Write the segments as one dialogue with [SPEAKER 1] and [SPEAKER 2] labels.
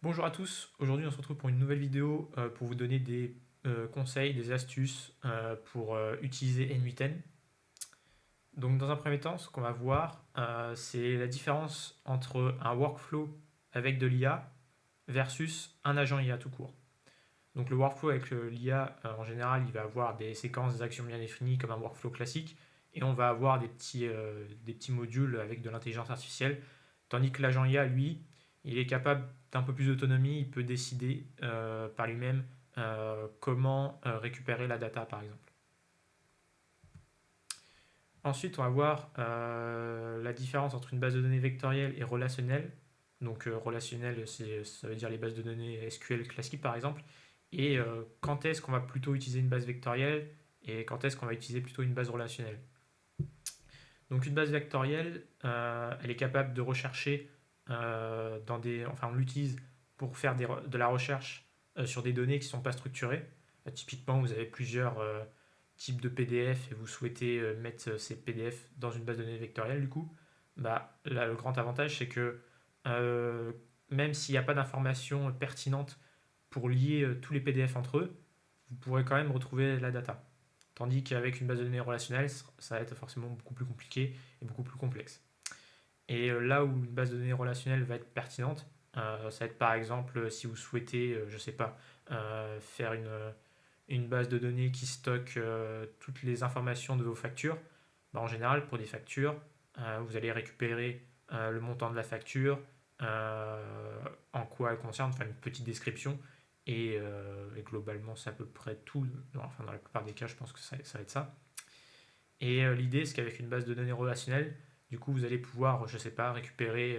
[SPEAKER 1] Bonjour à tous, aujourd'hui on se retrouve pour une nouvelle vidéo pour vous donner des conseils, des astuces pour utiliser N8N. Donc dans un premier temps, ce qu'on va voir, c'est la différence entre un workflow avec de l'IA versus un agent IA tout court. Donc le workflow avec l'IA, en général, il va avoir des séquences, des actions bien définies comme un workflow classique, et on va avoir des petits modules avec de l'intelligence artificielle, tandis que l'agent IA, lui, il est capable d'un peu plus d'autonomie, il peut décider par lui-même comment récupérer la data, par exemple. Ensuite, on va voir la différence entre une base de données vectorielle et relationnelle. Donc relationnelle, ça veut dire les bases de données SQL classiques, par exemple. Et quand est-ce qu'on va plutôt utiliser une base vectorielle et quand est-ce qu'on va utiliser plutôt une base relationnelle. Donc une base vectorielle, elle est capable de rechercher enfin on l'utilise pour faire de la recherche sur des données qui ne sont pas structurées. Typiquement, vous avez plusieurs types de PDF et vous souhaitez mettre ces PDF dans une base de données vectorielle, du coup, bah, là, le grand avantage, c'est que euh, même s'il n'y a pas d'informations pertinentes pour lier tous les PDF entre eux, vous pourrez quand même retrouver la data. Tandis qu'avec une base de données relationnelle, ça va être forcément beaucoup plus compliqué et beaucoup plus complexe. Et là où une base de données relationnelle va être pertinente, ça va être par exemple si vous souhaitez, je ne sais pas, faire une base de données qui stocke toutes les informations de vos factures. Bah, en général, pour des factures, vous allez récupérer le montant de la facture, en quoi elle concerne, enfin une petite description, et globalement c'est à peu près tout, enfin dans la plupart des cas je pense que ça va être ça. Et l'idée c'est qu'avec une base de données relationnelle, du coup vous allez pouvoir, je sais pas, récupérer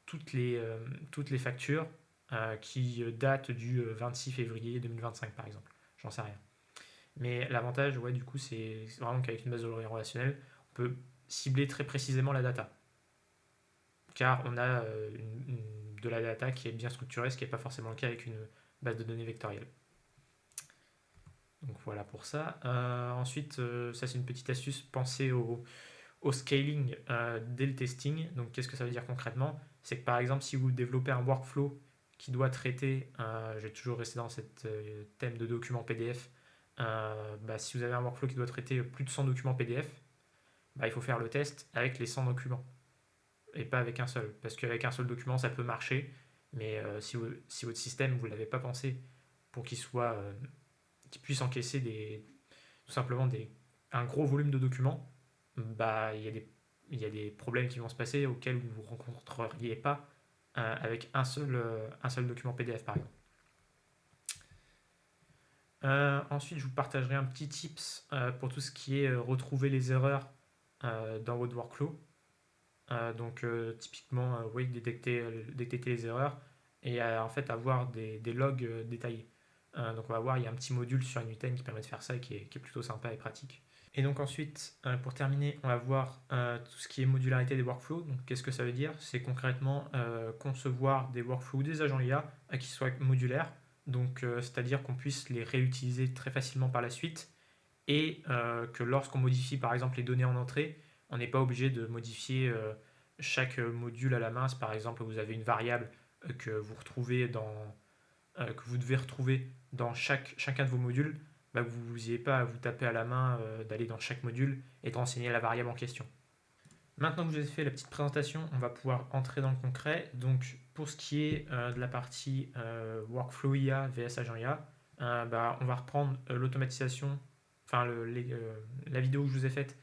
[SPEAKER 1] toutes les factures qui datent du 26 février 2025 par exemple, j'en sais rien. Mais l'avantage, ouais, du coup, c'est vraiment qu'avec une base de données relationnelle, on peut cibler très précisément la data. Car on a de la data qui est bien structurée, ce qui n'est pas forcément le cas avec une base de données vectorielle. Donc voilà pour ça. Ensuite, ça c'est une petite astuce, pensez au scaling dès le testing. Donc qu'est-ce que ça veut dire concrètement? C'est que par exemple, si vous développez un workflow qui doit traiter, je vais toujours rester dans cette thème de documents PDF, bah, si vous avez un workflow qui doit traiter plus de 100 documents PDF, bah, il faut faire le test avec les 100 documents et pas avec un seul. Parce qu'avec un seul document, ça peut marcher, mais si votre système, vous ne l'avez pas pensé pour qu'il puisse encaisser tout simplement un gros volume de documents, bah, il y a des problèmes qui vont se passer auxquels vous ne rencontreriez pas avec un seul document PDF par exemple. Ensuite, je vous partagerai un petit tips pour tout ce qui est retrouver les erreurs dans votre workflow. Donc, typiquement, oui, détecter les erreurs et en fait avoir des logs détaillés. Donc, on va voir, il y a un petit module sur N8N qui permet de faire ça et qui est plutôt sympa et pratique. Et donc ensuite, pour terminer, on va voir tout ce qui est modularité des workflows. Donc qu'est-ce que ça veut dire? C'est concrètement concevoir des workflows ou des agents IA qui soient modulaires, donc c'est-à-dire qu'on puisse les réutiliser très facilement par la suite et que lorsqu'on modifie par exemple les données en entrée, on n'est pas obligé de modifier chaque module à la main. Si par exemple vous avez une variable que vous devez retrouver dans chacun de vos modules, bah, vous n'ayez pas à vous taper à la main d'aller dans chaque module et de renseigner la variable en question. Maintenant que je vous ai fait la petite présentation, on va pouvoir entrer dans le concret. Donc pour ce qui est de la partie workflow IA vs agent IA, bah, on va reprendre l'automatisation, enfin la vidéo que je vous ai faite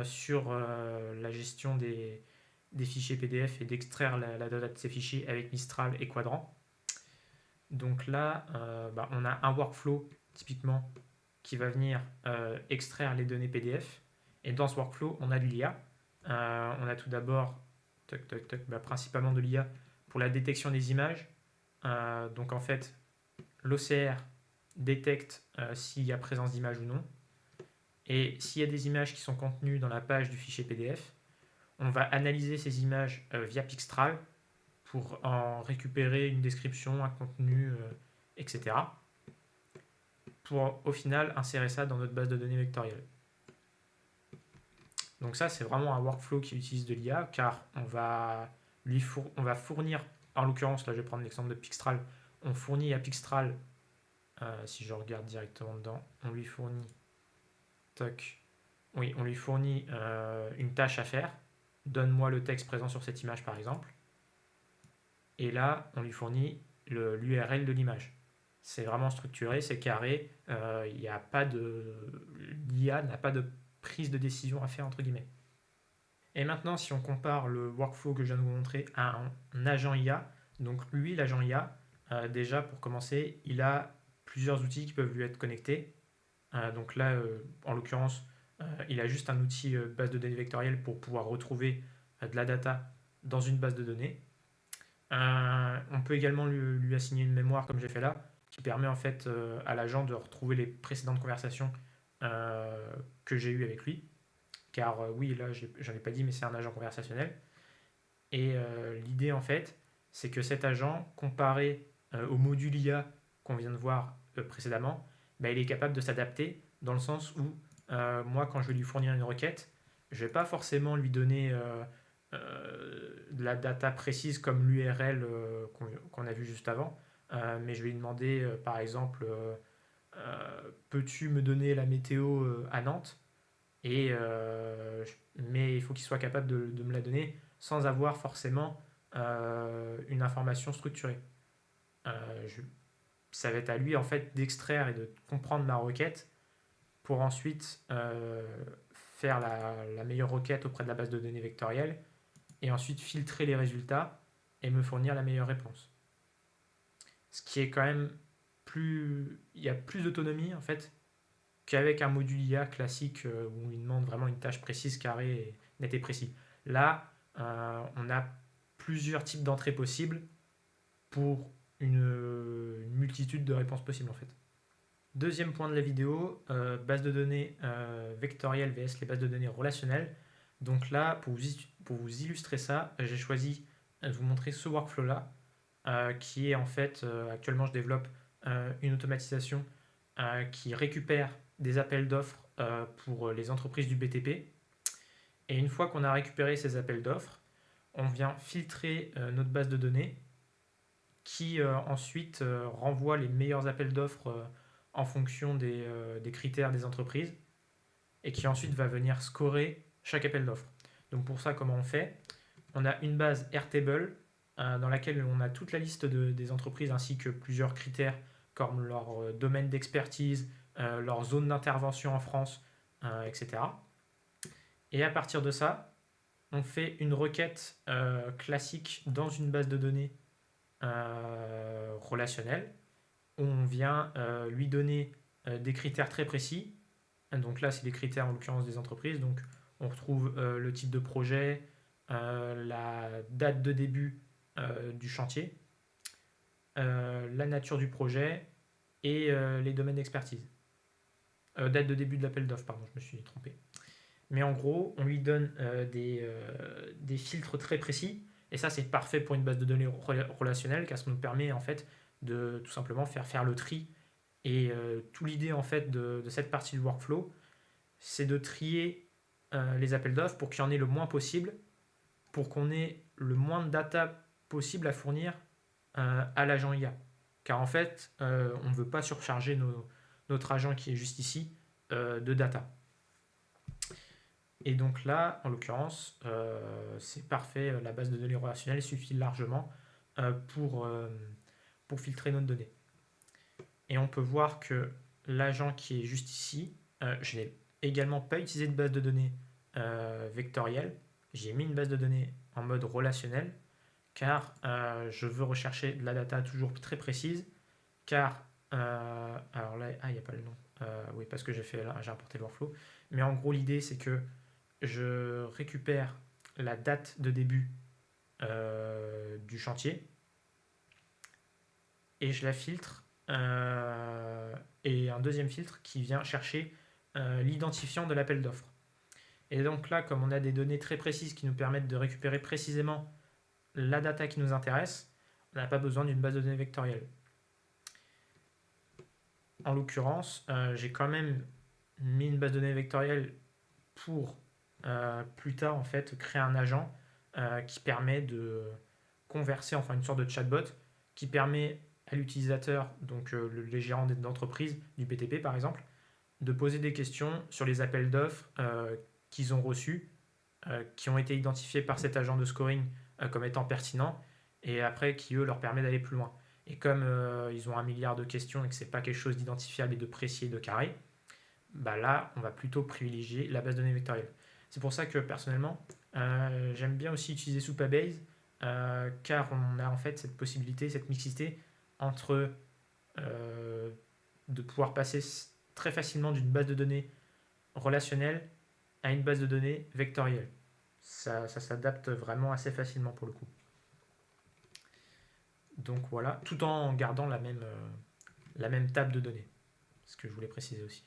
[SPEAKER 1] sur la gestion des fichiers PDF et d'extraire la data de ces fichiers avec Mistral et Quadrant. Donc là, bah, on a un workflow typiquement qui va venir extraire les données PDF. Et dans ce workflow, on a de l'IA. On a tout d'abord, bah, principalement de l'IA pour la détection des images. Donc en fait, l'OCR détecte s'il y a présence d'image ou non. Et s'il y a des images qui sont contenues dans la page du fichier PDF, on va analyser ces images via Pixtral pour en récupérer une description, un contenu, etc. Pour au final insérer ça dans notre base de données vectorielle. Donc ça, c'est vraiment un workflow qui utilise de l'IA car on va fournir en l'occurrence, là je vais prendre l'exemple de Pixtral, on fournit à Pixtral, si je regarde directement dedans, on lui fournit, toc, oui, on lui fournit une tâche à faire, donne-moi le texte présent sur cette image par exemple, et là on lui fournit l'URL de l'image. C'est vraiment structuré, c'est carré, il n'y a pas de... l'IA n'a pas de prise de décision à faire entre guillemets. Et maintenant, si on compare le workflow que je viens de vous montrer à un agent IA, donc lui, l'agent IA, déjà pour commencer, il a plusieurs outils qui peuvent lui être connectés. Donc là, en l'occurrence, il a juste un outil base de données vectorielle pour pouvoir retrouver de la data dans une base de données. On peut également lui assigner une mémoire, comme j'ai fait là, qui permet en fait à l'agent de retrouver les précédentes conversations que j'ai eues avec lui. Car oui, là, j'en ai pas dit, mais c'est un agent conversationnel. Et l'idée, en fait, c'est que cet agent, comparé au module IA qu'on vient de voir précédemment, bah, il est capable de s'adapter dans le sens où moi, quand je vais lui fournir une requête, je ne vais pas forcément lui donner de la data précise comme l'URL qu'on a vu juste avant, mais je vais lui demander, par exemple, peux-tu me donner la météo à Nantes? Mais il faut qu'il soit capable de me la donner sans avoir forcément une information structurée. Je, ça va être à lui en fait d'extraire et de comprendre ma requête pour ensuite faire la meilleure requête auprès de la base de données vectorielle et ensuite filtrer les résultats et me fournir la meilleure réponse. Ce qui est quand même plus... Il y a plus d'autonomie en fait qu'avec un module IA classique où il demande vraiment une tâche précise, carrée, et nette et précis. Là, on a plusieurs types d'entrées possibles pour une multitude de réponses possibles en fait. Deuxième point de la vidéo, base de données vectorielle vs les bases de données relationnelles. Donc là, pour vous illustrer ça, j'ai choisi de vous montrer ce workflow-là, qui est en fait, actuellement je développe une automatisation qui récupère des appels d'offres pour les entreprises du BTP. Et une fois qu'on a récupéré ces appels d'offres, on vient filtrer notre base de données qui ensuite renvoie les meilleurs appels d'offres en fonction des critères des entreprises et qui ensuite va venir scorer chaque appel d'offres. Donc pour ça, comment on fait? On a une base Airtable dans laquelle on a toute la liste des entreprises ainsi que plusieurs critères comme leur domaine d'expertise, leur zone d'intervention en France, etc. Et à partir de ça, on fait une requête classique dans une base de données relationnelle où on vient lui donner des critères très précis. Donc là, c'est des critères en l'occurrence des entreprises. Donc on retrouve le type de projet, la date de début du chantier, la nature du projet et les domaines d'expertise. Date de début de l'appel d'offres, pardon, je me suis trompé. Mais en gros, on lui donne des filtres très précis. Et ça, c'est parfait pour une base de données relationnelle, car ça nous permet en fait de tout simplement faire le tri. Et toute l'idée en fait de cette partie du workflow, c'est de trier les appels d'offres pour qu'il y en ait le moins possible, pour qu'on ait le moins de data possible à fournir à l'agent IA. Car en fait, on ne veut pas surcharger notre agent qui est juste ici de data. Et donc là, en l'occurrence, c'est parfait, la base de données relationnelle suffit largement pour filtrer notre donnée. Et on peut voir que l'agent qui est juste ici, je n'ai également pas utilisé de base de données vectorielle, j'ai mis une base de données en mode relationnel, car je veux rechercher de la data toujours très précise, car, alors là, il n'y a pas le nom, oui, parce que j'ai importé le workflow, mais en gros, l'idée, c'est que je récupère la date de début du chantier et je la filtre. Et un deuxième filtre qui vient chercher l'identifiant de l'appel d'offres. Et donc là, comme on a des données très précises qui nous permettent de récupérer précisément la data qui nous intéresse, on n'a pas besoin d'une base de données vectorielle. En l'occurrence, j'ai quand même mis une base de données vectorielle pour plus tard en fait créer un agent qui permet converser, enfin une sorte de chatbot qui permet à l'utilisateur, donc les gérants d'entreprise, du BTP par exemple, de poser des questions sur les appels d'offres qu'ils ont reçus, qui ont été identifiés par cet agent de scoring comme étant pertinents, et après qui eux leur permet d'aller plus loin. Et comme ils ont 1 milliard de questions et que c'est pas quelque chose d'identifiable et de précis et de carré, bah là on va plutôt privilégier la base de données vectorielle. C'est pour ça que personnellement j'aime bien aussi utiliser Supabase car on a en fait cette possibilité, cette mixité entre de pouvoir passer très facilement d'une base de données relationnelle à une base de données vectorielle. Ça s'adapte vraiment assez facilement pour le coup. Donc voilà, tout en gardant la même table de données. Ce que je voulais préciser aussi.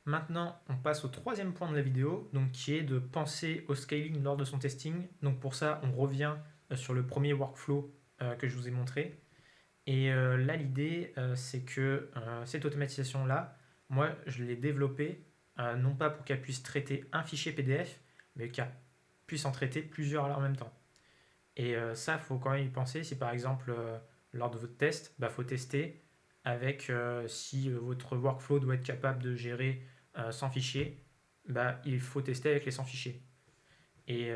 [SPEAKER 1] Maintenant, on passe au troisième point de la vidéo, donc qui est de penser au scaling lors de son testing. Donc pour ça, on revient sur le premier workflow que je vous ai montré. Et là, l'idée, c'est que cette automatisation-là, moi, je l'ai développée non pas pour qu'elle puisse traiter un fichier PDF, mais qu'elle puisse en traiter plusieurs en même temps. Et ça, il faut quand même y penser. Si par exemple, lors de votre test, il faut tester avec si votre workflow doit être capable de gérer 100 fichiers, il faut tester avec les 100 fichiers. Et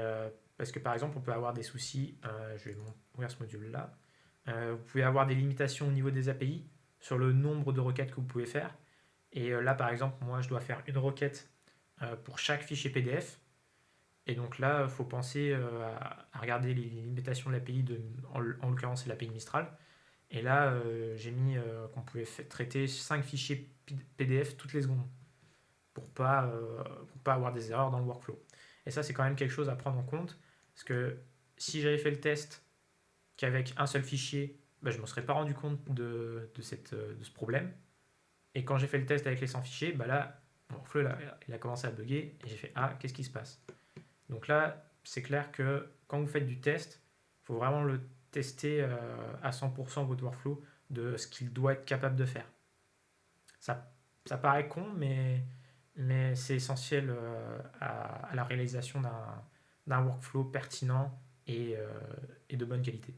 [SPEAKER 1] parce que par exemple, on peut avoir des soucis, je vais ouvrir ce module-là, vous pouvez avoir des limitations au niveau des API sur le nombre de requêtes que vous pouvez faire. Et là, par exemple, moi, je dois faire une requête pour chaque fichier PDF. Et donc là, il faut penser à regarder les limitations de l'API, en l'occurrence, c'est l'API Mistral. Et là, j'ai mis qu'on pouvait traiter 5 fichiers PDF toutes les secondes pour pas avoir des erreurs dans le workflow. Et ça, c'est quand même quelque chose à prendre en compte. Parce que si j'avais fait le test qu'avec un seul fichier, je ne me serais pas rendu compte de ce problème. Et quand j'ai fait le test avec les 100 fichiers, là, mon workflow il a commencé à bugger et j'ai fait ah, qu'est-ce qui se passe? Donc là, c'est clair que quand vous faites du test, il faut vraiment le tester à 100% votre workflow de ce qu'il doit être capable de faire. Ça paraît con, mais c'est essentiel à la réalisation d'un workflow pertinent et de bonne qualité.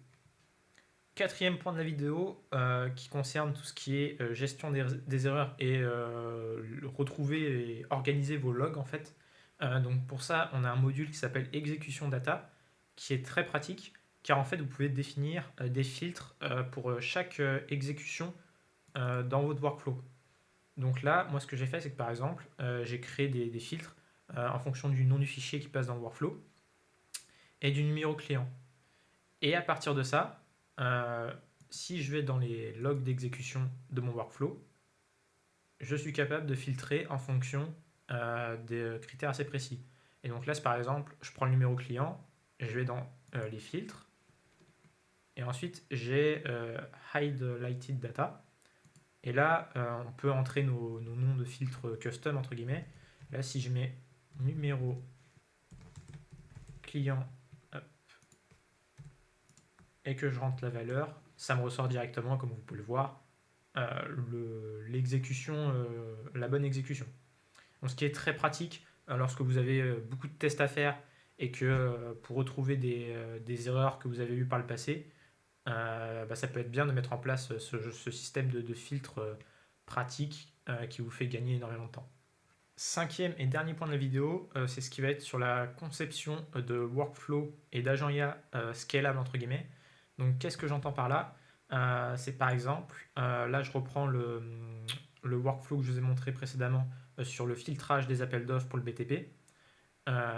[SPEAKER 1] Quatrième point de la vidéo qui concerne tout ce qui est gestion des erreurs et retrouver et organiser vos logs en fait. Donc pour ça, on a un module qui s'appelle exécution data qui est très pratique car en fait vous pouvez définir des filtres pour chaque exécution dans votre workflow. Donc là, moi ce que j'ai fait, c'est que par exemple, j'ai créé des filtres en fonction du nom du fichier qui passe dans le workflow et du numéro client. Et à partir de ça, si je vais dans les logs d'exécution de mon workflow, je suis capable de filtrer en fonction des critères assez précis. Et donc là, par exemple, je prends le numéro client, je vais dans les filtres, et ensuite j'ai Hide Lighted Data. Et là, on peut entrer nos noms de filtres custom, entre guillemets. Là, si je mets numéro client et que je rentre la valeur, ça me ressort directement, comme vous pouvez le voir, l'exécution, la bonne exécution. Donc, ce qui est très pratique lorsque vous avez beaucoup de tests à faire et que pour retrouver des erreurs que vous avez eues par le passé, ça peut être bien de mettre en place ce système de filtre pratique qui vous fait gagner énormément de temps. Cinquième et dernier point de la vidéo, c'est ce qui va être sur la conception de workflow et d'agents IA scalable entre guillemets. Donc qu'est-ce que j'entends par là? C'est par exemple, là je reprends le workflow que je vous ai montré précédemment sur le filtrage des appels d'offres pour le BTP.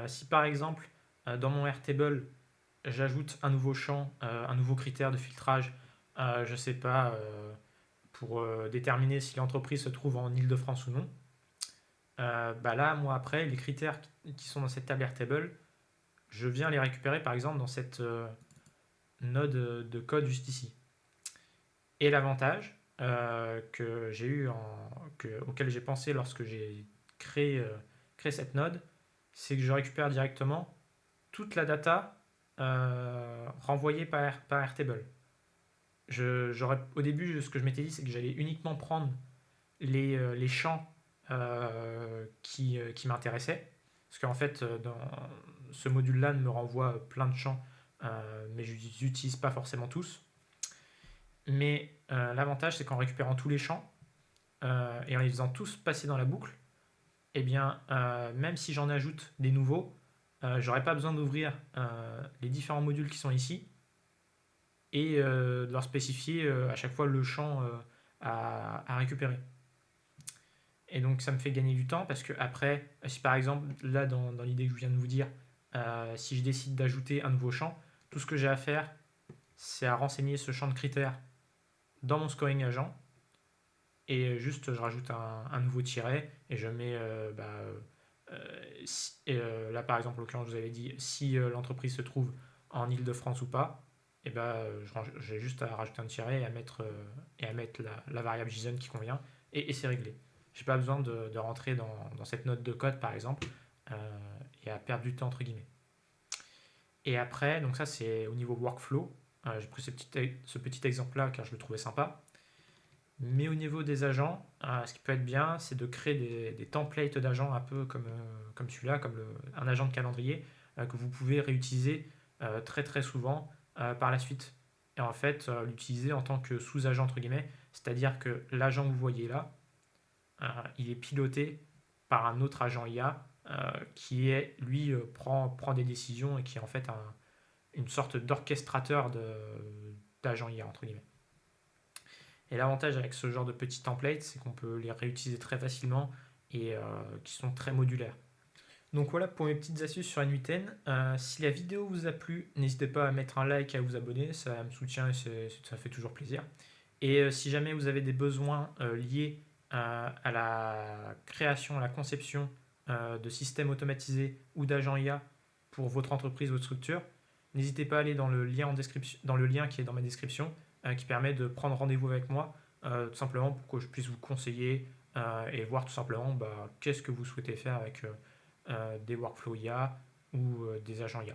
[SPEAKER 1] Si par exemple dans mon Airtable j'ajoute un nouveau champ, un nouveau critère de filtrage, je ne sais pas, pour déterminer si l'entreprise se trouve en Île-de-France ou non, là, moi, après, les critères qui sont dans cette table Airtable, je viens les récupérer, par exemple, dans cette node de code juste ici. Et l'avantage que j'ai eu auquel j'ai pensé lorsque j'ai créé cette node, c'est que je récupère directement toute la data renvoyée par Airtable. Au début, ce que je m'étais dit, c'est que j'allais uniquement prendre les champs qui m'intéressaient. Parce qu'en fait, dans ce module-là me renvoie plein de champs mais je les utilise pas forcément tous. Mais l'avantage, c'est qu'en récupérant tous les champs et en les faisant tous passer dans la boucle, eh bien, même si j'en ajoute des nouveaux, j'aurais pas besoin d'ouvrir les différents modules qui sont ici et de leur spécifier à chaque fois le champ à récupérer. Et donc ça me fait gagner du temps parce que après, si par exemple, là dans l'idée que je viens de vous dire, si je décide d'ajouter un nouveau champ, tout ce que j'ai à faire, c'est à renseigner ce champ de critères dans mon scoring agent et juste je rajoute un nouveau tiret et je mets là par exemple, en l'occurrence, je vous avais dit si l'entreprise se trouve en Île-de-France ou pas, et j'ai juste à rajouter un tiret et à mettre la variable JSON qui convient et c'est réglé. J'ai pas besoin de rentrer dans cette note de code par exemple et à perdre du temps entre guillemets. Et après, donc ça c'est au niveau workflow. J'ai pris ce petit exemple là car je le trouvais sympa. Mais au niveau des agents, ce qui peut être bien, c'est de créer des templates d'agents un peu comme celui-là, comme un agent de calendrier que vous pouvez réutiliser très très souvent par la suite. Et en fait, l'utiliser en tant que sous-agent, entre guillemets, c'est-à-dire que l'agent que vous voyez là, il est piloté par un autre agent IA qui lui prend des décisions et qui est en fait une sorte d'orchestrateur d'agent IA, entre guillemets. Et l'avantage avec ce genre de petits templates, c'est qu'on peut les réutiliser très facilement et qui sont très modulaires. Donc voilà pour mes petites astuces sur N8N. Si la vidéo vous a plu, n'hésitez pas à mettre un like et à vous abonner, ça me soutient et ça fait toujours plaisir. Et si jamais vous avez des besoins liés à la création, à la conception de systèmes automatisés ou d'agents IA pour votre entreprise, votre structure, n'hésitez pas à aller dans le lien, dans le lien qui est dans ma description, qui permet de prendre rendez-vous avec moi, tout simplement pour que je puisse vous conseiller et voir tout simplement qu'est-ce que vous souhaitez faire avec des workflows IA ou des agents IA.